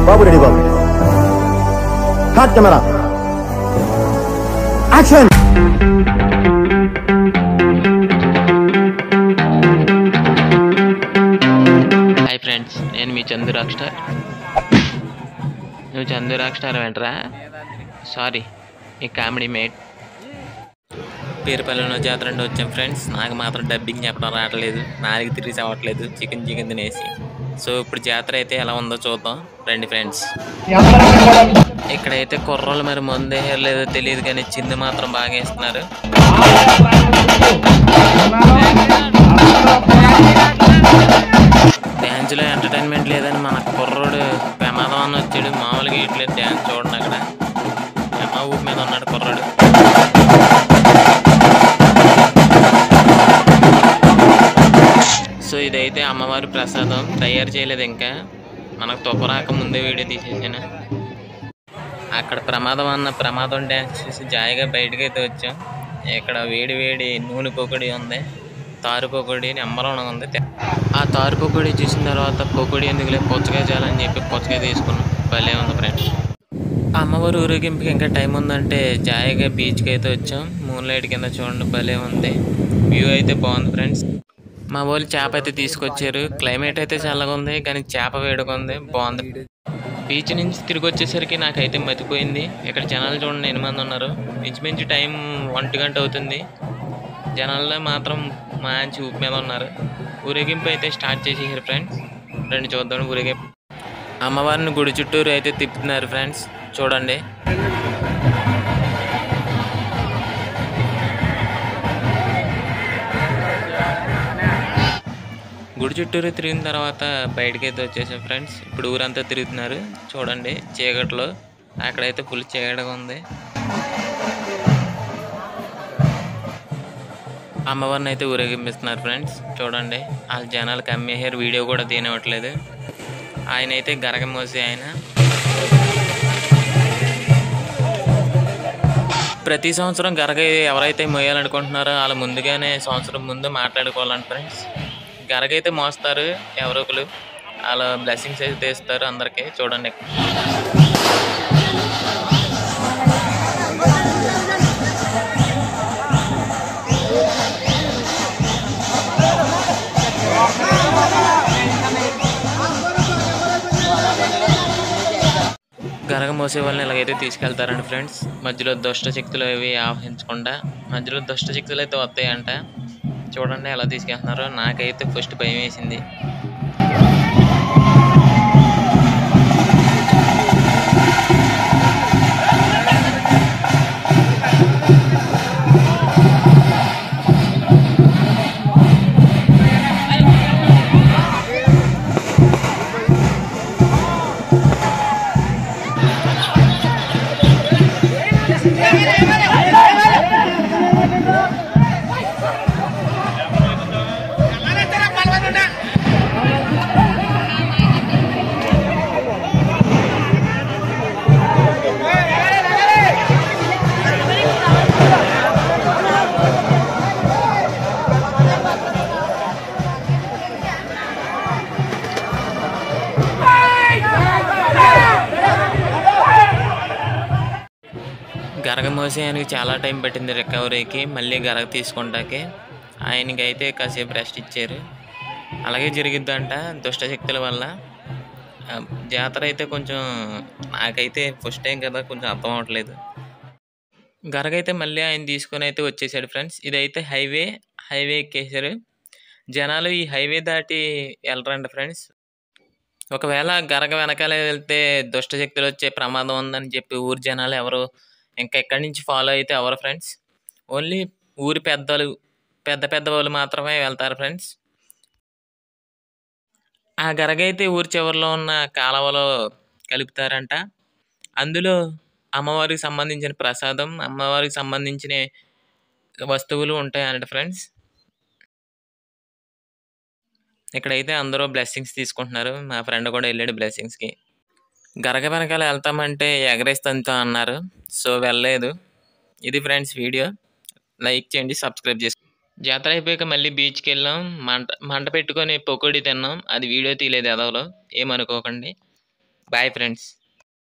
బాబు ready బాబు. Cut camera action. Hi friends, నేను మీ చందు రాక్ స్టార్. నువ్వు చందు రాక్ స్టార్ వెంటరా? సారీ, మీ కామెడీ మేట్. పేరుపల్లిలో జాతర అంటే వచ్చాం ఫ్రెండ్స్. నాకు మాత్రం డబ్బింగ్ చెప్పడం రావట్లేదు, నాలుగు తిరిగి అవ్వట్లేదు చికెన్ తినేసి. సో ఇప్పుడు జాతర అయితే ఎలా ఉందో చూద్దాం రండి ఫ్రెండ్స్. ఇక్కడైతే కుర్రోళ్ళు మరి మందు లేదో తెలియదు కానీ చింది మాత్రం బాగా వేస్తున్నారు. డ్యాన్స్లో ఎంటర్టైన్మెంట్ లేదని మన కుర్రోడు ప్రమాదం అని వచ్చాడు. మామూలుగా ఇట్లేదు డ్యాన్స్ చూడండి. అక్కడ అమ్మ ఊపి మీద ఉన్నాడు కుర్రోడు. సో ఇదైతే అమ్మవారి ప్రసాదం, తయారు చేయలేదు ఇంకా. మనకు తొప్పరాక ముందే వీడియో తీసేసాను. అక్కడ ప్రమాదం డ్యాన్స్ చేసి జాయిగా బయటకు అయితే వచ్చాం. ఇక్కడ వేడి నూనె పొగడి ఉంది, తారు పొగడి నెంబర్ ఉంది. ఆ తారు పొగడి చూసిన తర్వాత పొగడి ఎందుకులే పుచ్చకాయ చాలని చెప్పి పుచ్చకాయ తీసుకున్నాం. భలే ఉంది ఫ్రెండ్స్. అమ్మవారి ఊరేగింపుకి ఇంకా టైం ఉందంటే జాయిగా బీచ్కి అయితే వచ్చాం. మూన్ లైట్ కింద చూడండి, భలే ఉంది. వ్యూ అయితే బాగుంది ఫ్రెండ్స్. మా వాళ్ళు చేప అయితే తీసుకొచ్చారు. క్లైమేట్ అయితే చల్లగా ఉంది కానీ చేప వేడిగా ఉంది, బాగుంది. బీచ్ నుంచి తిరిగి వచ్చేసరికి నాకైతే మతిపోయింది. ఇక్కడ జనాలు చూడండి 8 మంది ఉన్నారు. మించి టైం 1 గంట అవుతుంది. జనాల్లో మాత్రం మంచి ఊపి మీద ఉన్నారు. ఊరేగింపు అయితే స్టార్ట్ చేసేసారు ఫ్రెండ్స్. రండి చూద్దాం ఊరేగింపు. అమ్మవారిని గుడి చుట్టూరు అయితే తిప్పుతున్నారు ఫ్రెండ్స్, చూడండి. గుడి చుట్టూరు తిరిగిన తర్వాత బయటకైతే వచ్చేసాం ఫ్రెండ్స్. ఇప్పుడు ఊరంతా తిరుగుతున్నారు చూడండి చీకట్లో. అక్కడైతే ఫుల్ చీకటిగా ఉంది. అమ్మవారిని అయితే ఊరేగింపిస్తున్నారు ఫ్రెండ్స్, చూడండి. వాళ్ళ జనాలకు అమ్మేసారు, వీడియో కూడా తీయనివ్వట్లేదు. ఆయన అయితే గరగ మోసి ఆయన. ప్రతి సంవత్సరం గరగ ఎవరైతే మోయాలనుకుంటున్నారో వాళ్ళు ముందుగానే సంవత్సరం ముందు మాట్లాడుకోవాలంట ఫ్రెండ్స్. గరగైతే మోస్తారు ఎవరో ఒకరు, వాళ్ళ బ్లెస్సింగ్స్ అయితే తీస్తారు అందరికీ. చూడండి గరగ మోసే వాళ్ళని ఇలాగైతే తీసుకెళ్తారండి ఫ్రెండ్స్. మధ్యలో దుష్ట శక్తులు అవి ఆవహించకుండా. మధ్యలో దుష్ట శక్తులు అయితే వస్తాయంట. చూడండి ఎలా తీసుకెళ్తున్నారో. నాకైతే ఫస్ట్ భయం వేసింది. గరగ మోసి ఆయనకి చాలా టైం పట్టింది రికవరీకి, మళ్ళీ గరగ తీసుకుంటాకే. ఆయనకి అయితే కాసేపు రెస్ట్ ఇచ్చారు. అలాగే జరిగిద్దంట దుష్టశక్తుల వల్ల. జాతర అయితే కొంచెం నాకైతే ఫస్ట్ టైం కదా, కొంచెం అర్థం అవ్వట్లేదు. గరగ అయితే మళ్ళీ ఆయన తీసుకొని అయితే వచ్చేసాడు ఫ్రెండ్స్. ఇదైతే హైవే ఎక్కేసారు. జనాలు ఈ హైవే దాటి వెళ్ళరండి ఫ్రెండ్స్. ఒకవేళ గరగ వెనకాల వెళ్తే దుష్టశక్తులు వచ్చే ప్రమాదం ఉందని చెప్పి ఊరి జనాలు ఎవరు ఇంకా ఎక్కడి నుంచి ఫాలో అయితే ఎవరు ఫ్రెండ్స్. ఓన్లీ ఊరి పెద్ద వాళ్ళు మాత్రమే వెళ్తారు ఫ్రెండ్స్. ఆ గరగ అయితే ఊరి చివరిలో ఉన్న కాలువలో కలుపుతారంట. అందులో అమ్మవారికి సంబంధించిన ప్రసాదం, అమ్మవారికి సంబంధించిన వస్తువులు ఉంటాయంట ఫ్రెండ్స్. ఇక్కడైతే అందరూ బ్లెస్సింగ్స్ తీసుకుంటున్నారు. మా ఫ్రెండ్ కూడా వెళ్ళాడు బ్లెస్సింగ్స్కి. గరగ వెనకాల వెళ్తామంటే ఎగరేస్తంతో అన్నారు, సో వెళ్ళలేదు. ఇది ఫ్రెండ్స్ వీడియో. లైక్ చేయండి, సబ్స్క్రైబ్ చేసుకోండి. జాతర అయిపోయాక మళ్ళీ బీచ్కి వెళ్ళాం. మంట పెట్టుకొని పకోడీ తిన్నాం. అది వీడియో తీయలేదు ఎదవలో, ఏమనుకోకండి. Bye friends.